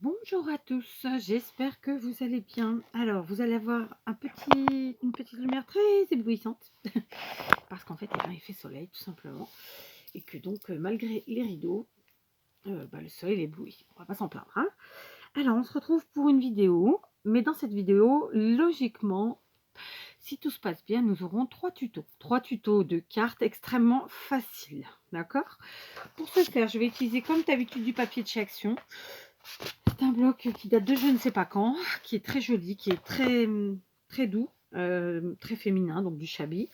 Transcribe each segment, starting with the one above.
Bonjour à tous, j'espère que vous allez bien. Alors, vous allez avoir une petite lumière très éblouissante, parce qu'en fait, il y a un effet soleil, tout simplement, et que donc, malgré les rideaux, le soleil l'éblouit. On va pas s'en plaindre, hein. Alors, on se retrouve pour une vidéo, mais dans cette vidéo, logiquement, si tout se passe bien, nous aurons trois tutos de cartes extrêmement faciles, d'accord? Pour ce faire, je vais utiliser comme d'habitude du papier de chez Action. C'est un bloc qui date de je ne sais pas quand, qui est très joli, qui est très doux, très féminin, donc du shabby.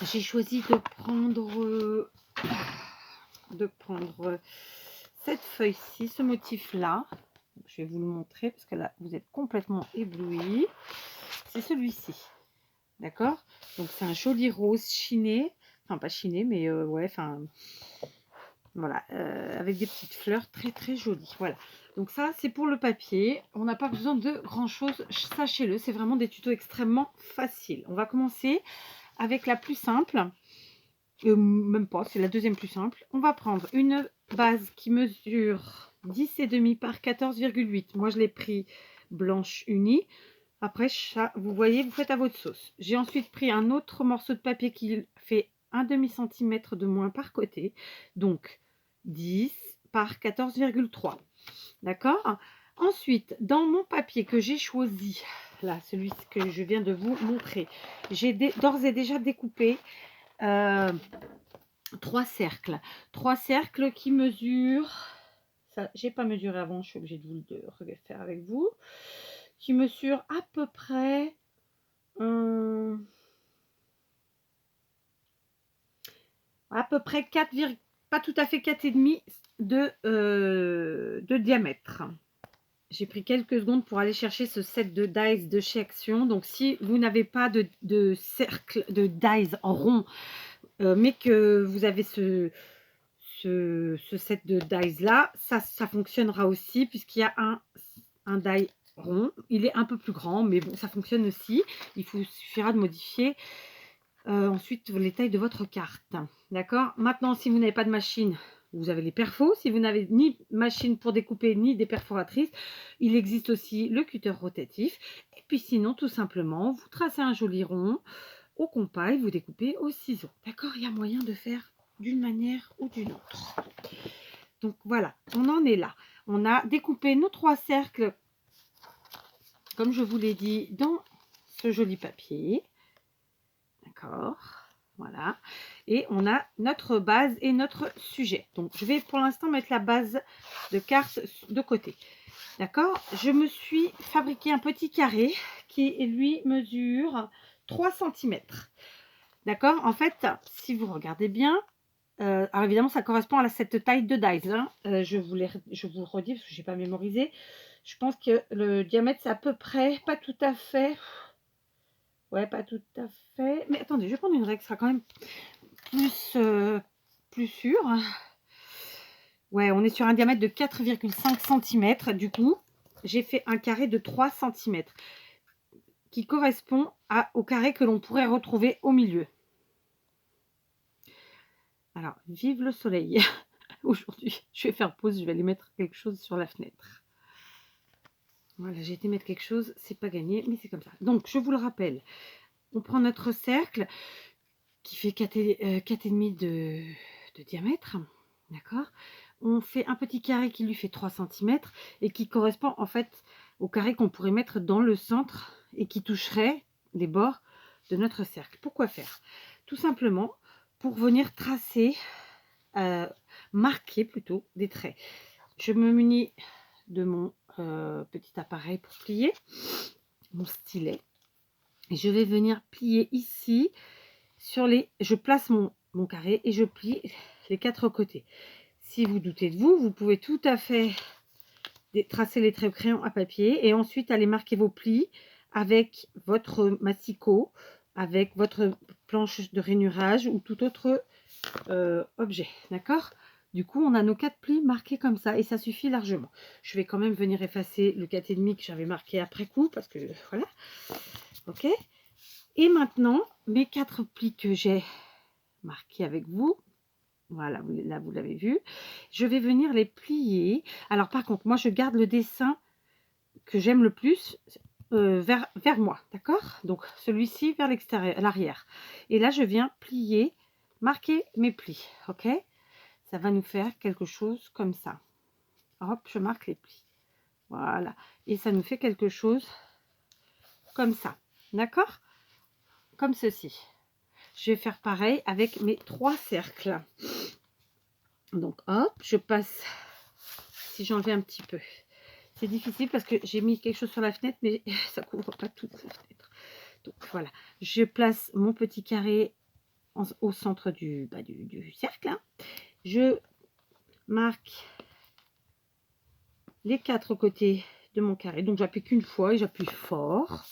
J'ai choisi de prendre cette feuille-ci, ce motif-là. Je vais vous le montrer parce que là, vous êtes complètement éblouis. C'est celui-ci, d'accord? Donc c'est un joli rose chiné, enfin pas chiné, mais ouais, enfin voilà, avec des petites fleurs très jolies. Voilà, donc ça c'est pour le papier. On n'a pas besoin de grand chose, sachez-le, c'est vraiment des tutos extrêmement faciles. On va commencer avec la plus simple, même pas, c'est la deuxième plus simple. On va prendre une base qui mesure 10,5 par 14,8. Moi je l'ai pris blanche unie. Après ça, vous voyez, vous faites à votre sauce. J'ai ensuite pris un autre morceau de papier qui fait un demi-centimètre de moins par côté, donc 10 par 14,3. D'accord? Ensuite, dans mon papier que j'ai choisi, là, celui que je viens de vous montrer, j'ai d'ores et déjà découpé trois cercles. Trois cercles qui mesurent, ça, j'ai pas mesuré avant, je suis obligée de vous le refaire avec vous, qui mesurent à peu près à peu près 4, pas tout à fait 4,5 de diamètre. J'ai pris quelques secondes pour aller chercher ce set de dies de chez Action. Donc si vous n'avez pas de cercle de dies en rond, mais que vous avez ce set de dies là, ça fonctionnera aussi, puisqu'il y a un die rond. Il est un peu plus grand, mais bon, ça fonctionne aussi. Il suffira de modifier ensuite les tailles de votre carte. D'accord? Maintenant, si vous n'avez pas de machine, vous avez les perfos. Si vous n'avez ni machine pour découper, ni des perforatrices, il existe aussi le cutter rotatif. Et puis sinon, tout simplement, vous tracez un joli rond au compas et vous découpez au ciseau. D'accord? Il y a moyen de faire d'une manière ou d'une autre. Donc voilà, on en est là. On a découpé nos trois cercles, comme je vous l'ai dit, dans ce joli papier. D'accord, voilà. Et on a notre base et notre sujet. Donc, je vais pour l'instant mettre la base de carte de côté. D'accord, je me suis fabriqué un petit carré qui, lui, mesure 3 cm. D'accord, en fait, si vous regardez bien, alors évidemment, ça correspond à cette taille de dies. Hein. Je vous le redis parce que je n'ai pas mémorisé. Je pense que le diamètre, c'est à peu près, pas tout à fait. Ouais, pas tout à fait. Mais attendez, je vais prendre une règle, ce sera quand même plus sûr. Ouais, on est sur un diamètre de 4,5 cm. Du coup, j'ai fait un carré de 3 cm qui correspond au carré que l'on pourrait retrouver au milieu. Alors, vive le soleil. Aujourd'hui, je vais faire pause, je vais aller mettre quelque chose sur la fenêtre. Voilà, j'ai été mettre quelque chose, c'est pas gagné, mais c'est comme ça. Donc, je vous le rappelle, on prend notre cercle qui fait 4,5 de diamètre, d'accord? On fait un petit carré qui lui fait 3 cm et qui correspond en fait au carré qu'on pourrait mettre dans le centre et qui toucherait les bords de notre cercle. Pourquoi faire? Tout simplement pour venir tracer, marquer plutôt des traits. Je me munis de mon petit appareil pour plier, mon stylet, et je vais venir plier ici sur je place mon carré et je plie les quatre côtés. Si vous doutez de vous, vous pouvez tout à fait tracer les traits au crayon à papier et ensuite aller marquer vos plis avec votre massicot, avec votre planche de rainurage ou tout autre objet. D'accord? Du coup, on a nos 4 plis marqués comme ça et ça suffit largement. Je vais quand même venir effacer le 4,5 que j'avais marqué après coup parce que voilà. Ok? Et maintenant, mes 4 plis que j'ai marqués avec vous, Voilà, là, vous l'avez vu. Je vais venir les plier. Alors, par contre, moi, je garde le dessin que j'aime le plus vers moi, d'accord? Donc, celui-ci vers l'extérieur, l'arrière. Et là, je viens plier, marquer mes plis, ok? Ça va nous faire quelque chose comme ça. Hop, je marque les plis. Voilà. Et ça nous fait quelque chose comme ça, d'accord? Comme ceci. Je vais faire pareil avec mes 3 cercles. Donc, hop, je passe, si j'enlève un petit peu. C'est difficile parce que j'ai mis quelque chose sur la fenêtre, mais ça couvre pas toute la fenêtre. Donc, voilà. Je place mon petit carré au centre du cercle. Hein. Je marque les 4 côtés de mon carré. Donc, j'appuie qu'une fois et j'appuie fort.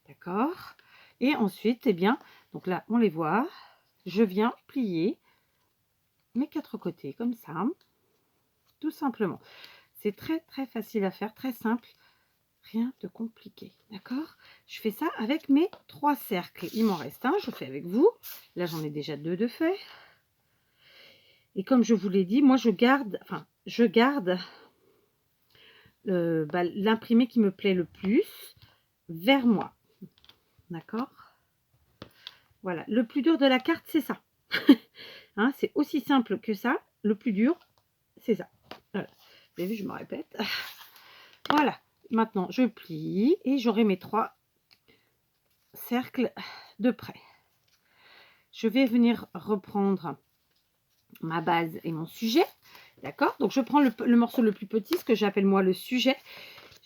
D'accord? Et ensuite, eh bien, donc là, on les voit. Je viens plier mes 4 côtés comme ça, tout simplement. C'est très très facile à faire, très simple, rien de compliqué, d'accord? Je fais ça avec mes 3 cercles. Il m'en reste un, je fais avec vous. Là, j'en ai déjà 2 de fait. Et comme je vous l'ai dit, moi, je garde l'imprimé qui me plaît le plus vers moi, d'accord? Voilà, le plus dur de la carte, c'est ça. Hein, c'est aussi simple que ça. Le plus dur, c'est ça. Voilà. Vous avez vu, je me répète. Voilà. Maintenant, je plie et j'aurai mes 3 cercles de près. Je vais venir reprendre ma base et mon sujet. D'accord? Donc, je prends le morceau le plus petit, ce que j'appelle moi le sujet.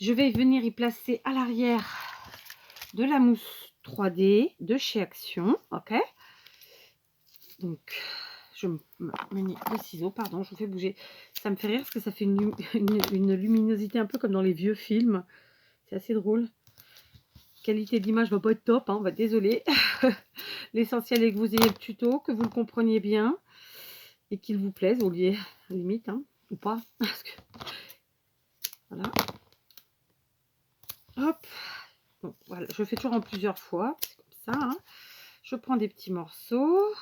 Je vais venir y placer à l'arrière de la mousse 3D de chez Action. Ok? Donc, je me mets le ciseau, pardon, je vous fais bouger. Ça me fait rire parce que ça fait une luminosité un peu comme dans les vieux films. C'est assez drôle. Qualité d'image va pas être top, hein, désolé. L'essentiel est que vous ayez le tuto, que vous le compreniez bien et qu'il vous plaise, au lieu, limite, hein, ou pas. Parce que, voilà. Hop. Donc, voilà, je fais toujours en plusieurs fois, c'est comme ça. Hein. Je prends des petits morceaux.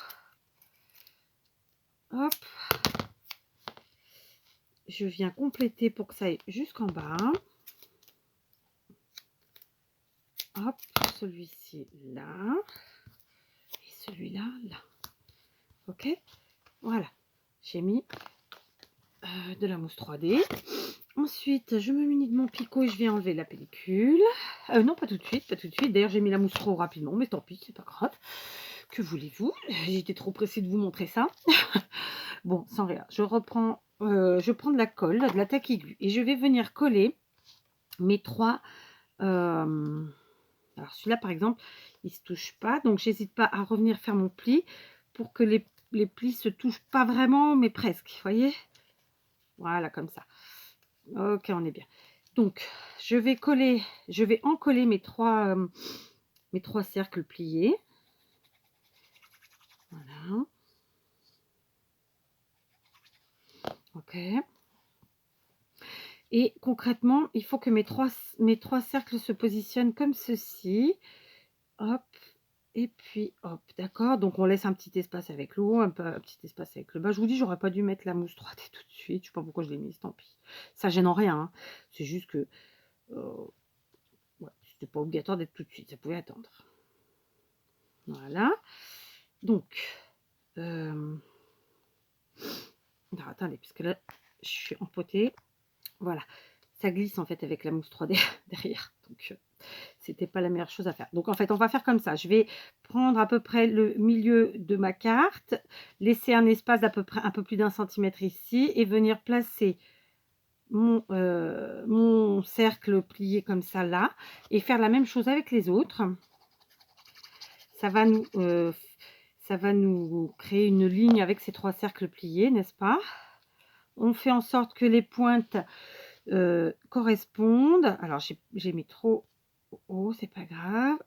Hop. Je viens compléter pour que ça aille jusqu'en bas. Hop, celui-ci là. Et celui-là, là. Ok, voilà. J'ai mis de la mousse 3D. Ensuite, je me munis de mon picot et je vais enlever la pellicule. Non, pas tout de suite, pas tout de suite. D'ailleurs, j'ai mis la mousse trop rapidement, mais tant pis, c'est pas grave. Que voulez-vous? J'étais trop pressée de vous montrer ça. Bon, sans rien. Je reprends, je prends de la colle, de la taque aiguë, et je vais venir coller mes 3. Alors celui-là, par exemple, il ne se touche pas, donc j'hésite pas à revenir faire mon pli pour que les plis se touchent pas vraiment, mais presque, vous voyez? Voilà, comme ça. Ok, on est bien. Donc, je vais encoller mes 3 cercles pliés. Voilà. Ok. Et concrètement, il faut que mes trois cercles se positionnent comme ceci. Hop. Et puis, hop, d'accord. Donc, on laisse un petit espace avec le haut, un petit espace avec le bas. Je vous dis, j'aurais pas dû mettre la mousse 3D tout de suite. Je sais pas pourquoi je l'ai mise, tant pis. Ça gêne en rien. Hein. C'est juste que ouais, c'était pas obligatoire d'être tout de suite. Ça pouvait attendre. Voilà. Donc, alors, attendez, puisque là, je suis empotée. Voilà. Ça glisse en fait avec la mousse 3D derrière. Donc, c'était pas la meilleure chose à faire. Donc en fait, on va faire comme ça. Je vais prendre à peu près le milieu de ma carte, laisser un espace d'à peu près un peu plus d'1 centimètre ici et venir placer mon cercle plié comme ça là et faire la même chose avec les autres. Ça va nous créer une ligne avec ces 3 cercles pliés, n'est-ce pas? On fait en sorte que les pointes correspondent. Alors j'ai mis trop haut, c'est pas grave.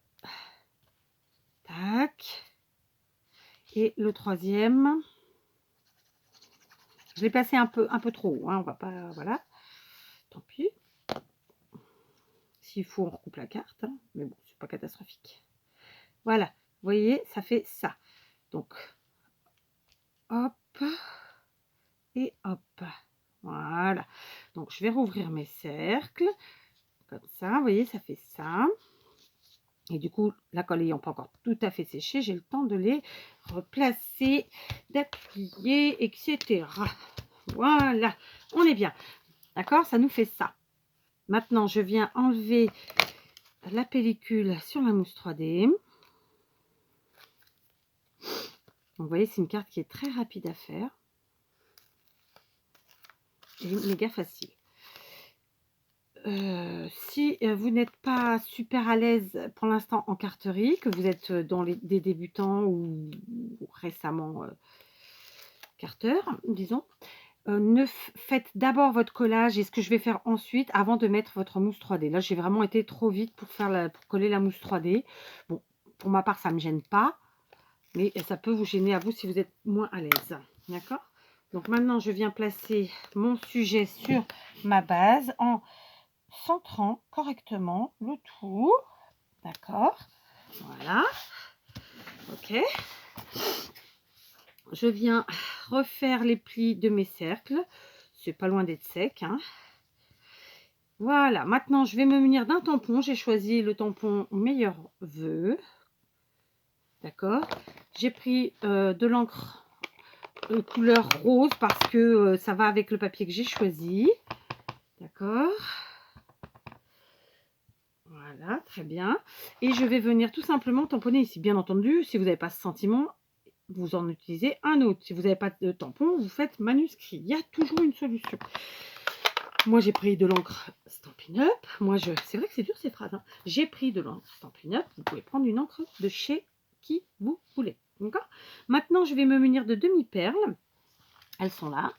Tac. Et le troisième, je l'ai placé un peu trop haut, hein, on va pas, voilà, tant pis. S'il faut, on recoupe la carte, hein, mais bon, c'est pas catastrophique. Voilà, vous voyez, ça fait ça. Donc, hop, et hop. Voilà. Donc, je vais rouvrir mes cercles. Comme ça, vous voyez, ça fait ça. Et du coup, la colle n'ayant pas encore tout à fait séché, j'ai le temps de les replacer, d'appuyer, etc. Voilà, on est bien. D'accord? Ça nous fait ça. Maintenant, je viens enlever la pellicule sur la mousse 3D. Donc, vous voyez, c'est une carte qui est très rapide à faire. Et méga facile. Si vous n'êtes pas super à l'aise pour l'instant en carterie, que vous êtes des débutants ou récemment carteur, disons, faites d'abord votre collage et ce que je vais faire ensuite avant de mettre votre mousse 3D. Là, j'ai vraiment été trop vite pour coller la mousse 3D. Bon, pour ma part, ça ne me gêne pas, mais ça peut vous gêner à vous si vous êtes moins à l'aise. D'accord? Donc maintenant, je viens placer mon sujet sur ma base en centrant correctement le tout. D'accord? Voilà. Ok. Je viens refaire les plis de mes cercles. C'est pas loin d'être sec. Hein. Voilà. Maintenant, je vais me munir d'un tampon. J'ai choisi le tampon meilleur vœu. D'accord? J'ai pris de l'encre couleur rose parce que ça va avec le papier que j'ai choisi. D'accord? Voilà, très bien. Et je vais venir tout simplement tamponner ici. Bien entendu, si vous n'avez pas ce sentiment, vous en utilisez un autre. Si vous n'avez pas de tampon, vous faites manuscrit. Il y a toujours une solution. Moi, j'ai pris de l'encre Stampin' Up. C'est vrai que c'est dur ces phrases. Hein. J'ai pris de l'encre Stampin' Up. Vous pouvez prendre une encre de chez qui vous voulez. D'accord? Maintenant, je vais me munir de demi-perles. Elles sont là.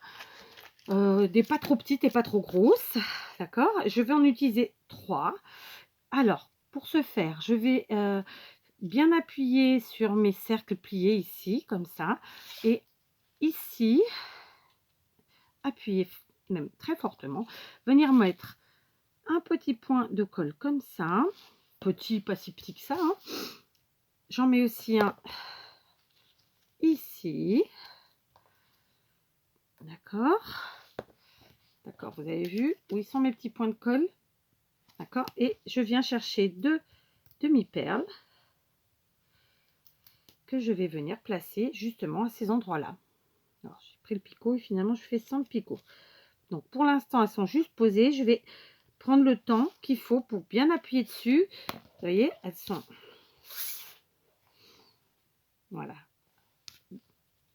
Des pas trop petites et pas trop grosses. D'accord? Je vais en utiliser 3. Alors, pour ce faire, je vais bien appuyer sur mes cercles pliés ici, comme ça. Et ici, appuyer même très fortement. Venir mettre un petit point de colle comme ça. Petit, pas si petit que ça. Hein. J'en mets aussi un ici. D'accord. D'accord, vous avez vu où ils sont mes petits points de colle. D'accord. Et je viens chercher 2 demi-perles que je vais venir placer justement à ces endroits-là. Alors, j'ai pris le picot et finalement, je fais sans le picot. Donc, pour l'instant, elles sont juste posées. Je vais prendre le temps qu'il faut pour bien appuyer dessus. Vous voyez, elles sont... Voilà.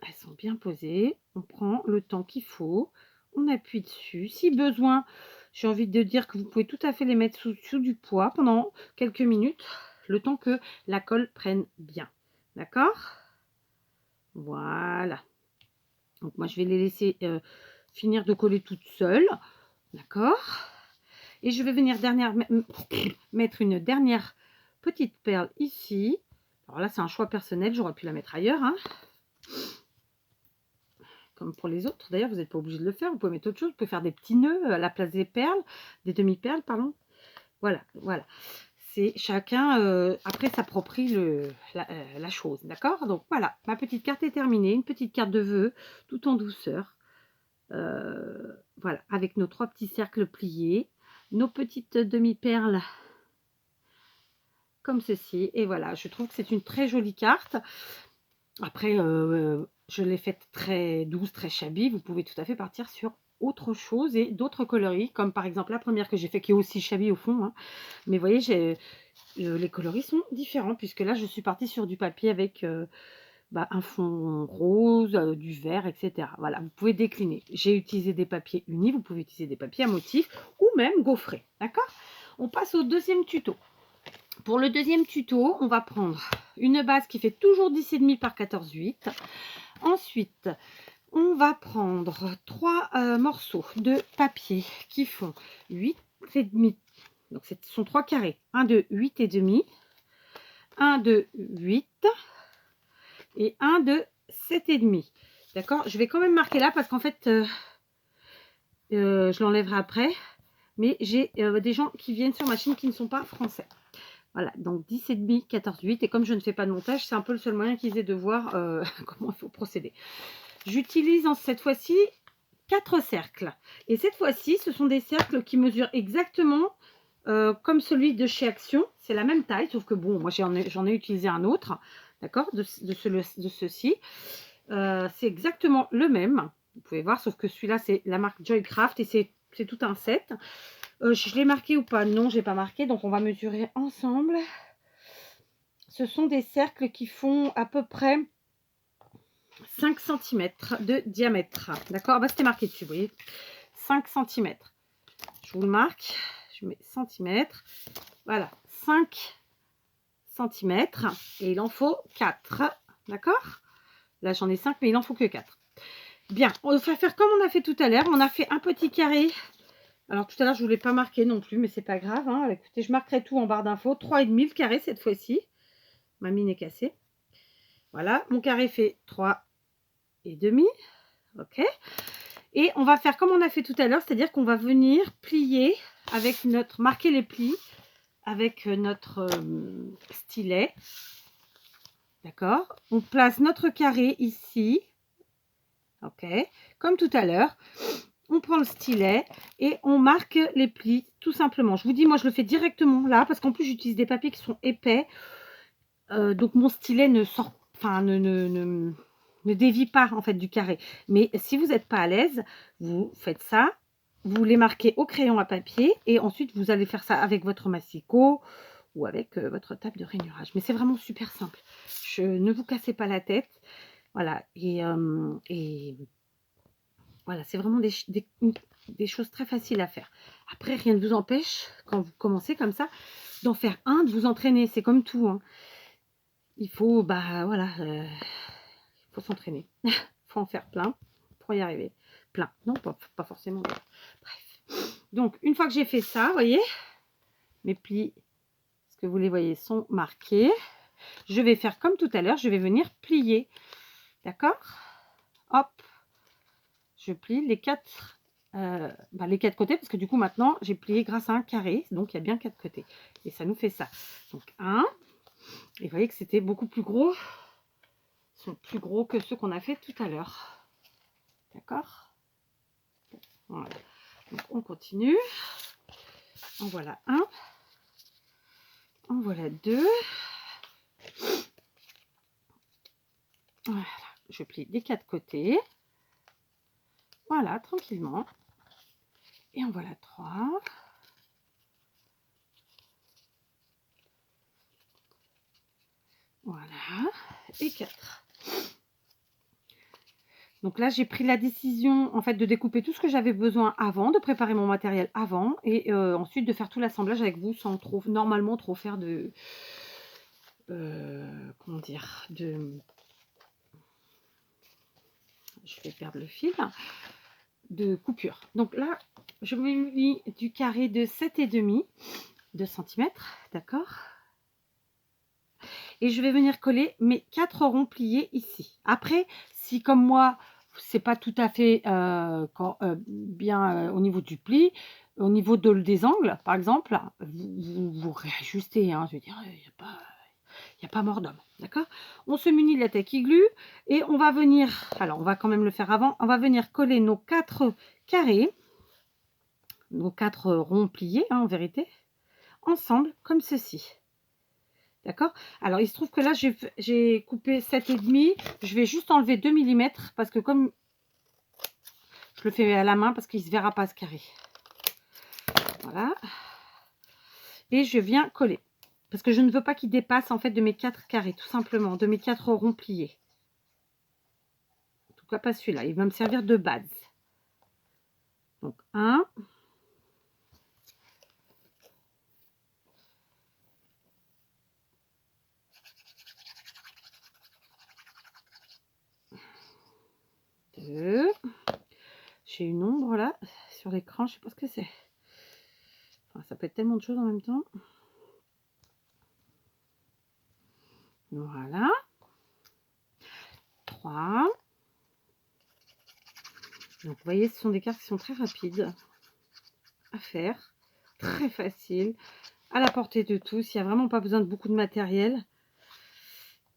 Elles sont bien posées. On prend le temps qu'il faut. On appuie dessus. Si besoin, j'ai envie de dire que vous pouvez tout à fait les mettre sous du poids pendant quelques minutes. Le temps que la colle prenne bien. D'accord? Voilà. Donc, moi, je vais les laisser finir de coller toutes seules. D'accord? Et je vais venir mettre une dernière petite perle ici. Alors là, c'est un choix personnel. J'aurais pu la mettre ailleurs. Hein. Comme pour les autres. D'ailleurs, vous n'êtes pas obligé de le faire. Vous pouvez mettre autre chose. Vous pouvez faire des petits nœuds à la place des perles. Des demi-perles, pardon. Voilà, voilà. C'est chacun, après, s'approprie la chose. D'accord? Donc, voilà. Ma petite carte est terminée. Une petite carte de vœux, tout en douceur. Voilà. Avec nos 3 petits cercles pliés. Nos petites demi-perles comme ceci. Et voilà, je trouve que c'est une très jolie carte. Après, je l'ai faite très douce, très shabby. Vous pouvez tout à fait partir sur autre chose et d'autres coloris, comme par exemple la première que j'ai fait, qui est aussi shabby au fond. Hein. Mais vous voyez, les coloris sont différents, puisque là, je suis partie sur du papier avec un fond rose, du vert, etc. Voilà, vous pouvez décliner. J'ai utilisé des papiers unis, vous pouvez utiliser des papiers à motifs ou même gaufrés. D'accord? On passe au deuxième tuto. Pour le deuxième tuto, on va prendre une base qui fait toujours 10,5 par 14,8. Ensuite, on va prendre 3 morceaux de papier qui font 8,5. Donc, ce sont 3 carrés. Un de 8,5, un de 8 et un de 7,5. D'accord? Je vais quand même marquer là parce qu'en fait, je l'enlèverai après. Mais j'ai des gens qui viennent sur ma chaîne qui ne sont pas français. Voilà, donc 10,5, 14,8. Et comme je ne fais pas de montage, c'est un peu le seul moyen qu'ils aient de voir comment il faut procéder. j'utilise cette fois-ci 4 cercles. Et cette fois-ci, ce sont des cercles qui mesurent exactement comme celui de chez Action. C'est la même taille, sauf que bon, moi j'en ai utilisé un autre, d'accord, de ceci. C'est exactement le même. Vous pouvez voir, sauf que celui-là, c'est la marque Joycraft et c'est tout un set. Je l'ai marqué ou pas? Non, je n'ai pas marqué, donc on va mesurer ensemble. Ce sont des cercles qui font à peu près 5 cm de diamètre. D'accord, bah, c'était marqué dessus, vous voyez. 5 cm. Je vous le marque. Je mets centimètres. Voilà, 5 cm. Et il en faut 4. D'accord? Là, j'en ai 5, mais il en faut que 4. Bien, on va faire comme on a fait tout à l'heure. On a fait un petit carré. Alors, tout à l'heure, je ne voulais pas marquer non plus, mais c'est pas grave. Hein. Écoutez, je marquerai tout en barre d'infos. 3,5 le carré cette fois-ci. Ma mine est cassée. Voilà, mon carré fait 3,5. Ok. Et on va faire comme on a fait tout à l'heure, c'est-à-dire qu'on va venir plier avec notre, marquer les plis avec notre stylet. D'accord. On place notre carré ici. Ok. Comme tout à l'heure. On prend le stylet et on marque les plis tout simplement. Je vous dis, moi je le fais directement là parce qu'en plus j'utilise des papiers qui sont épais. Donc mon stylet ne sort, enfin ne dévie pas en fait du carré. Mais si vous n'êtes pas à l'aise, vous faites ça. Vous les marquez au crayon à papier et ensuite vous allez faire ça avec votre massicot ou avec votre table de rainurage. Mais c'est vraiment super simple. Ne vous cassez pas la tête. Voilà. Et voilà, c'est vraiment des choses très faciles à faire. Après, rien ne vous empêche, quand vous commencez comme ça, d'en faire un, de vous entraîner. C'est comme tout. Hein. Il faut, bah voilà, il faut s'entraîner. Il faut en faire plein pour y arriver. Plein. Non, pas forcément. Bref. Donc, une fois que j'ai fait ça, vous voyez, mes plis, ce que vous les voyez, sont marqués. Je vais faire comme tout à l'heure, je vais venir plier. D'accord? Hop. Je plie les quatre côtés parce que du coup maintenant j'ai plié grâce à un carré, donc il y a bien 4 côtés et ça nous fait ça. Donc un, et vous voyez que c'était beaucoup plus gros, ils sont plus gros que ceux qu'on a fait tout à l'heure. D'accord? Voilà. Donc on continue. En voilà un, en voilà deux. Voilà, je plie des 4 côtés. Voilà, tranquillement. Et en voilà 3. Voilà, et 4. Donc là, j'ai pris la décision en fait de découper tout ce que j'avais besoin avant, de préparer mon matériel avant et ensuite de faire tout l'assemblage avec vous sans trop, normalement trop faire de, comment dire, je vais perdre le fil, de coupure. Donc là, je me mis du carré de 7,5 cm, d'accord? Et je vais venir coller mes 4 ronds pliés ici. Après, si comme moi, c'est pas tout à fait bien au niveau du pli, au niveau des angles, par exemple, vous réajustez. Hein, je veux dire, il n'y a pas mort d'homme. D'accord? On se munit de la taille glue et on va venir, alors on va quand même le faire avant, on va venir coller nos 4 carrés, nos 4 ronds pliés, hein, en vérité, ensemble, comme ceci. D'accord? Alors, il se trouve que là, j'ai coupé 7,5. Je vais juste enlever 2 mm parce que comme je le fais à la main, parce qu'il ne se verra pas ce carré. Voilà. Et je viens coller. Parce que je ne veux pas qu'il dépasse en fait de mes 4 carrés, tout simplement, de mes 4 ronds pliés. En tout cas, pas celui-là. Il va me servir de base. Donc, 1. 2. J'ai une ombre là sur l'écran, je sais pas ce que c'est. Enfin, ça peut être tellement de choses en même temps. Voilà. 3. Donc, vous voyez, ce sont des cartes qui sont très rapides à faire, très faciles, à la portée de tous. Il n'y a vraiment pas besoin de beaucoup de matériel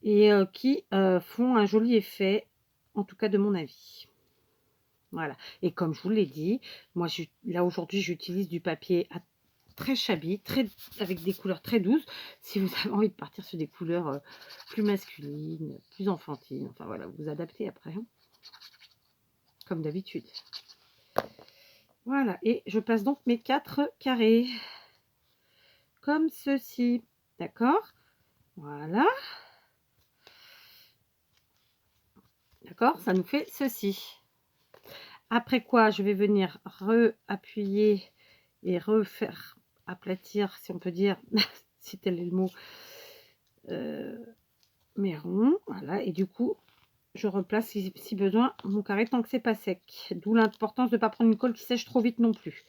et qui font un joli effet en tout cas de mon avis. Voilà. Et comme je vous l'ai dit, moi, là aujourd'hui, j'utilise du papier très shabby, avec des couleurs très douces. Si vous avez envie de partir sur des couleurs plus masculines, plus enfantines, enfin voilà, vous adaptez après, hein, comme d'habitude. Voilà, et je place donc mes 4 carrés, comme ceci, d'accord? Voilà. D'accord, ça nous fait ceci. Après quoi, je vais venir appuyer et refaire aplatir, si on peut dire, si tel est le mot, mes ronds. Voilà, et du coup, je replace si besoin mon carré tant que c'est pas sec. D'où l'importance de ne pas prendre une colle qui sèche trop vite non plus.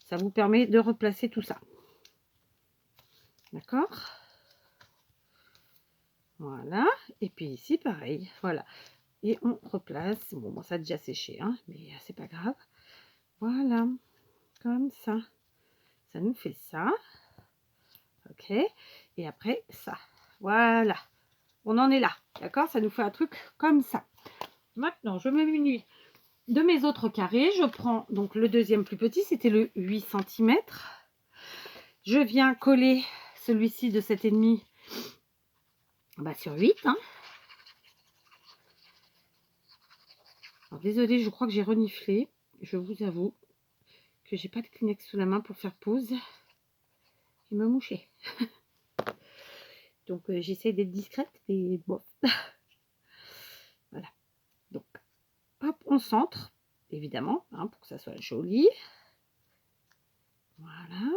Ça vous permet de replacer tout ça. D'accord? Voilà, et puis ici pareil, voilà. Et on replace, bon ça a déjà séché, hein, mais c'est pas grave. Voilà, comme ça. Ça nous fait ça. Ok, et après ça. Voilà, on en est là, d'accord? Ça nous fait un truc comme ça. Maintenant, je me munis de mes autres carrés. Je prends donc le deuxième plus petit, c'était le 8 cm. Je viens coller celui-ci de 7,5 sur 8. Hein. Alors, désolée, je crois que j'ai reniflé. Je vous avoue que j'ai pas de Kleenex sous la main pour faire pause et me moucher. Donc, j'essaie d'être discrète et bon. Voilà. Donc, hop, on centre, évidemment, hein, pour que ça soit joli. Voilà.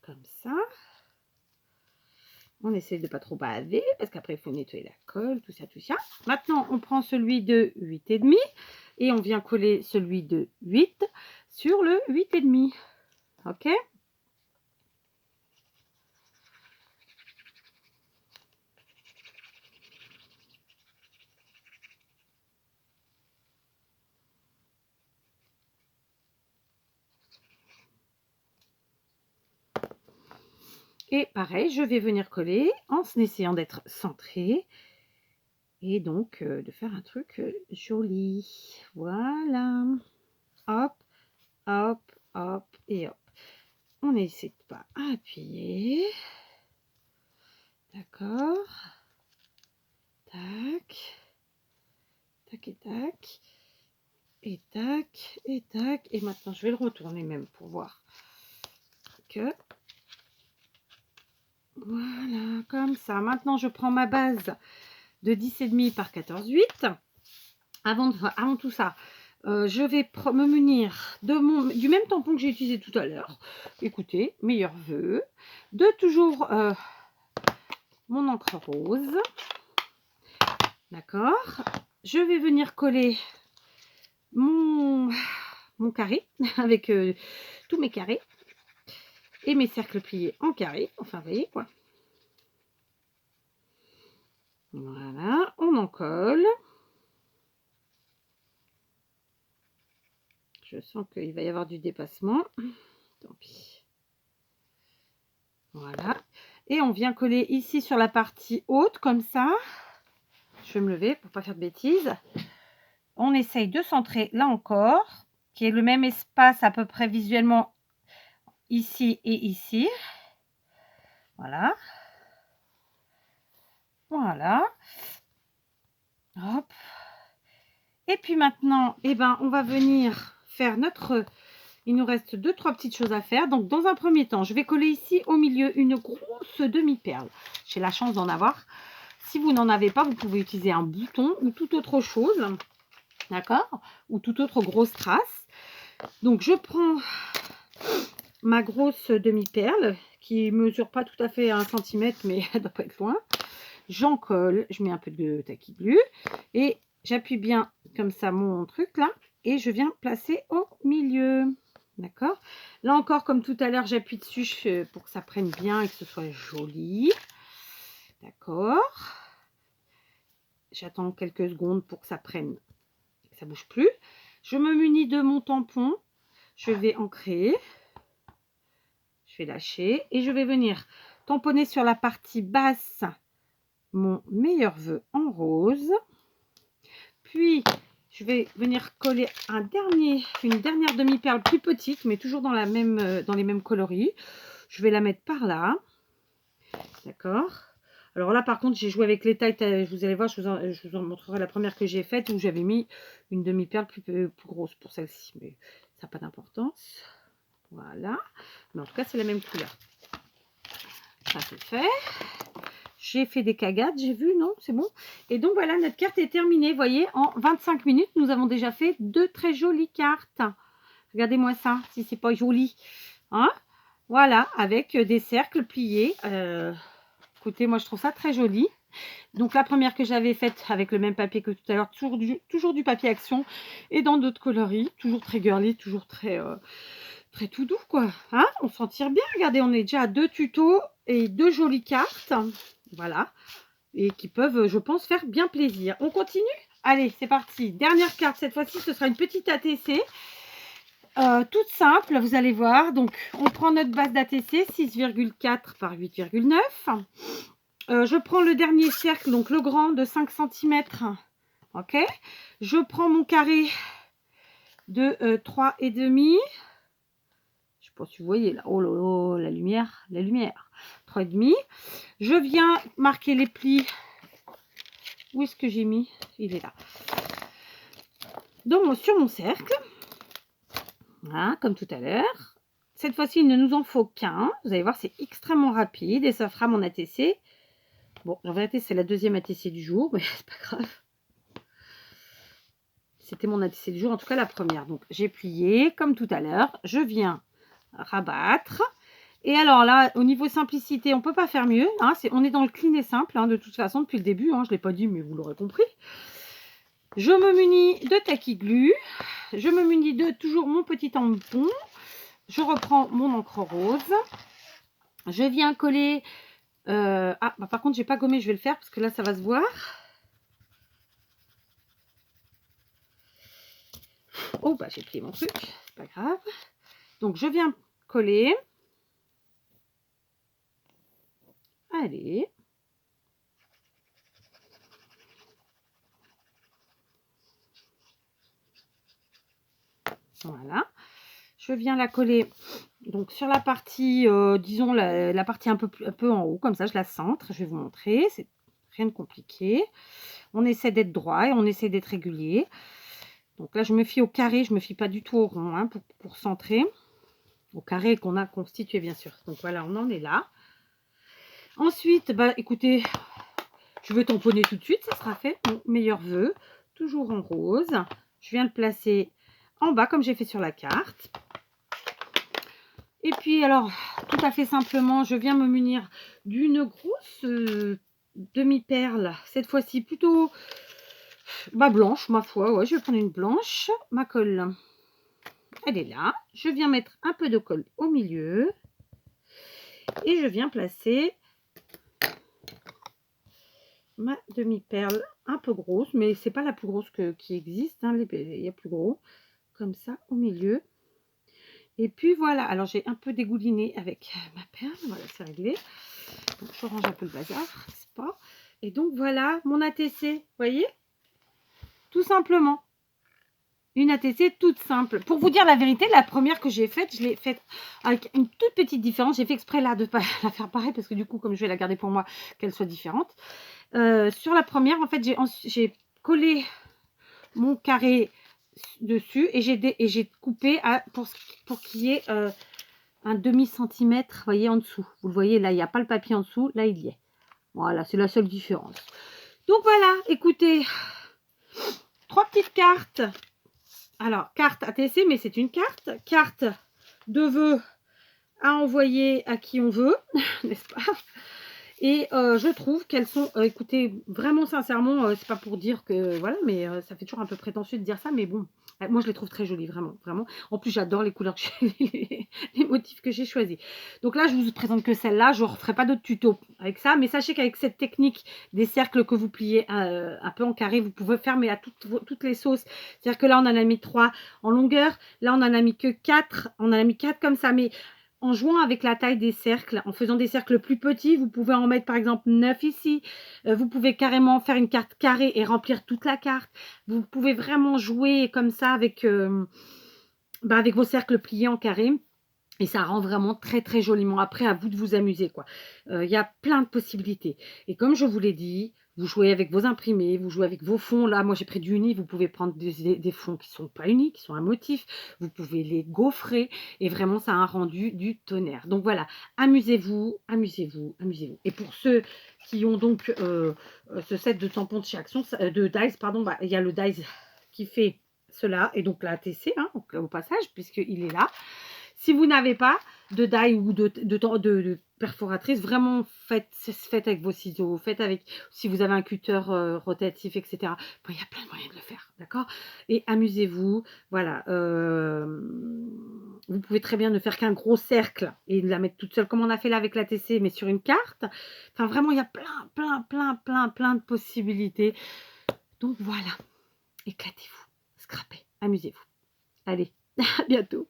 Comme ça. On essaie de ne pas trop baver, parce qu'après, il faut nettoyer la colle, tout ça, tout ça. Maintenant, on prend celui de 8,5 et on vient coller celui de 8 sur le 8,5. OK? Et pareil, je vais venir coller en essayant d'être centrée et donc de faire un truc joli. Voilà. Hop, hop, hop et hop. On essaie de pas appuyer. D'accord. Tac. Tac et tac. Et tac, et tac. Et maintenant, je vais le retourner même pour voir que... Voilà, comme ça. Maintenant, je prends ma base de 10,5 par 14,8. Avant tout ça, je vais me munir du même tampon que j'ai utilisé tout à l'heure. Écoutez, meilleurs vœux. De toujours mon encre rose. D'accord. Je vais venir coller mon carré avec tous mes carrés et mes cercles pliés en carré. Enfin, vous voyez quoi. Voilà, on en colle. Je sens qu'il va y avoir du dépassement. Tant pis. Voilà. Et on vient coller ici sur la partie haute, comme ça. Je vais me lever pour ne pas faire de bêtises. On essaye de centrer là encore, qui est le même espace à peu près visuellement ici et ici. Voilà. Voilà. Hop. Et puis maintenant, eh ben, on va venir faire notre... Il nous reste 2-3 petites choses à faire. Donc, dans un premier temps, je vais coller ici au milieu une grosse demi-perle. J'ai la chance d'en avoir. Si vous n'en avez pas, vous pouvez utiliser un bouton ou toute autre chose. D'accord? Ou toute autre grosse trace. Donc, je prends ma grosse demi-perle qui mesure pas tout à fait 1 cm, mais elle doit pas être loin. J'en colle. Je mets un peu de taquis bleu. Et j'appuie bien comme ça mon truc là. Et je viens placer au milieu. D'accord? Là encore, comme tout à l'heure, j'appuie dessus pour que ça prenne bien et que ce soit joli. D'accord? J'attends quelques secondes pour que ça prenne, que ça bouge plus. Je me munis de mon tampon. Je vais ancrer. Je vais lâcher et je vais venir tamponner sur la partie basse mon meilleur vœu en rose. Puis, je vais venir coller une dernière demi-perle plus petite, mais toujours dans les mêmes coloris. Je vais la mettre par là. D'accord. Alors là, par contre, j'ai joué avec les tailles. Vous allez voir, je vous en montrerai la première que j'ai faite où j'avais mis une demi-perle plus grosse pour celle-ci. Mais ça n'a pas d'importance. Voilà. Mais en tout cas, c'est la même couleur. Ça, c'est fait. J'ai fait des cagades, j'ai vu, non? C'est bon. Et donc, voilà, notre carte est terminée. Vous voyez, en 25 minutes, nous avons déjà fait 2 très jolies cartes. Regardez-moi ça, si c'est pas joli. Hein? Voilà, avec des cercles pliés. Écoutez, moi, je trouve ça très joli. Donc, la première que j'avais faite avec le même papier que tout à l'heure, toujours du papier action et dans d'autres coloris. Toujours très girly, toujours très tout doux, quoi. Hein? On s'en tire bien. Regardez, on est déjà à 2 tutos et 2 jolies cartes. Voilà. Et qui peuvent, je pense, faire bien plaisir. On continue? Allez, c'est parti. Dernière carte. Cette fois-ci, ce sera une petite ATC. Toute simple, vous allez voir. Donc, on prend notre base d'ATC, 6,4 par 8,9. Je prends le dernier cercle, donc le grand de 5 cm. Ok. Je prends mon carré de 3,5. Je sais pas si vous voyez là. Oh là là, la lumière. 3,5. Je viens marquer les plis. Où est-ce que j'ai mis? Il est là. Donc, sur mon cercle. Voilà, comme tout à l'heure. Cette fois-ci, il ne nous en faut qu'un. Vous allez voir, c'est extrêmement rapide et ça fera mon ATC. Bon, en vérité, c'est la deuxième ATC du jour, mais c'est pas grave. C'était mon ATC du jour, en tout cas la première. Donc, j'ai plié comme tout à l'heure. Je viens rabattre. Et alors là, au niveau simplicité, on ne peut pas faire mieux. Hein, on est dans le clean et simple, hein, de toute façon, depuis le début. Hein, je ne l'ai pas dit, mais vous l'aurez compris. Je me munis de Tacky Glue. Je me munis de toujours mon petit tampon. Je reprends mon encre rose. Je viens coller... par contre, je n'ai pas gommé, je vais le faire parce que là, ça va se voir. Oh, bah j'ai plié mon truc, c'est pas grave. Donc, je viens coller. Allez. Voilà. Je viens la coller donc sur la partie, disons la partie un peu en haut, comme ça, je la centre. Je vais vous montrer, c'est rien de compliqué. On essaie d'être droit et on essaie d'être régulier. Donc là, je me fie au carré, je ne me fie pas du tout au rond, hein, pour centrer. Au carré qu'on a constitué, bien sûr. Donc voilà, on en est là. Ensuite, bah écoutez, je veux tamponner tout de suite, ça sera fait. Mon meilleur vœu, toujours en rose. Je viens le placer en bas, comme j'ai fait sur la carte. Et puis, alors, tout à fait simplement, je viens me munir d'une grosse demi-perle. Cette fois-ci, plutôt blanche, ma foi. Ouais, je vais prendre une blanche. Ma colle, elle est là. Je viens mettre un peu de colle au milieu. Et je viens placer ma demi-perle un peu grosse. Mais c'est pas la plus grosse qui existe. Hein, il y a plus gros. Comme ça, au milieu. Et puis voilà, alors j'ai un peu dégouliné avec ma perle, voilà, c'est réglé. Donc, je range un peu le bazar, n'est-ce pas? Et donc voilà mon ATC, vous voyez? Tout simplement. Une ATC toute simple. Pour vous dire la vérité, la première que j'ai faite, je l'ai faite avec une toute petite différence. J'ai fait exprès là de ne pas la faire pareil parce que du coup, comme je vais la garder pour moi, qu'elle soit différente. Sur la première, en fait, j'ai collé mon carré dessus et j'ai coupé pour qu'il y ait un demi-centimètre, voyez, en dessous. Vous le voyez, là, il n'y a pas le papier en dessous, là, il y est. Voilà, c'est la seule différence. Donc voilà, écoutez, 3 petites cartes. Alors, carte ATC, mais c'est une carte de vœux à envoyer à qui on veut, n'est-ce pas? Et je trouve qu'elles sont, écoutez, vraiment sincèrement, c'est pas pour dire que, voilà, mais ça fait toujours un peu prétentieux de dire ça, mais bon, moi je les trouve très jolies, vraiment, vraiment. En plus, j'adore les couleurs, les motifs que j'ai choisis. Donc là, je vous présente que celle-là, je ne referai pas d'autres tutos avec ça, mais sachez qu'avec cette technique des cercles que vous pliez un peu en carré, vous pouvez faire, mais à toutes les sauces. C'est-à-dire que là, on en a mis 3 en longueur, là, on en a mis que 4, on en a mis 4 comme ça, mais en jouant avec la taille des cercles, en faisant des cercles plus petits, vous pouvez en mettre par exemple 9 ici. Vous pouvez carrément faire une carte carrée et remplir toute la carte. Vous pouvez vraiment jouer comme ça avec, avec vos cercles pliés en carré. Et ça rend vraiment très très joliment. Après, à vous de vous amuser, quoi. Il y a plein de possibilités. Et comme je vous l'ai dit, vous jouez avec vos imprimés, vous jouez avec vos fonds. Là, moi, j'ai pris du uni. Vous pouvez prendre des fonds qui ne sont pas unis, qui sont un motif. Vous pouvez les gaufrer. Et vraiment, ça a un rendu du tonnerre. Donc voilà, amusez-vous, amusez-vous, amusez-vous. Et pour ceux qui ont donc ce set de tampons de chez Action, de dies, pardon, il y a le dies qui fait cela. Et donc la TC, hein, au passage, puisqu'il est là. Si vous n'avez pas de die ou de perforatrice, vraiment faites avec vos ciseaux, faites avec, si vous avez un cutter rotatif, etc. Bon, il y a plein de moyens de le faire, d'accord? Et amusez-vous, voilà. Vous pouvez très bien ne faire qu'un gros cercle et la mettre toute seule, comme on a fait là avec la TC, mais sur une carte. Enfin, vraiment, il y a plein de possibilités. Donc voilà, éclatez-vous, scrapez, amusez-vous. Allez, à bientôt.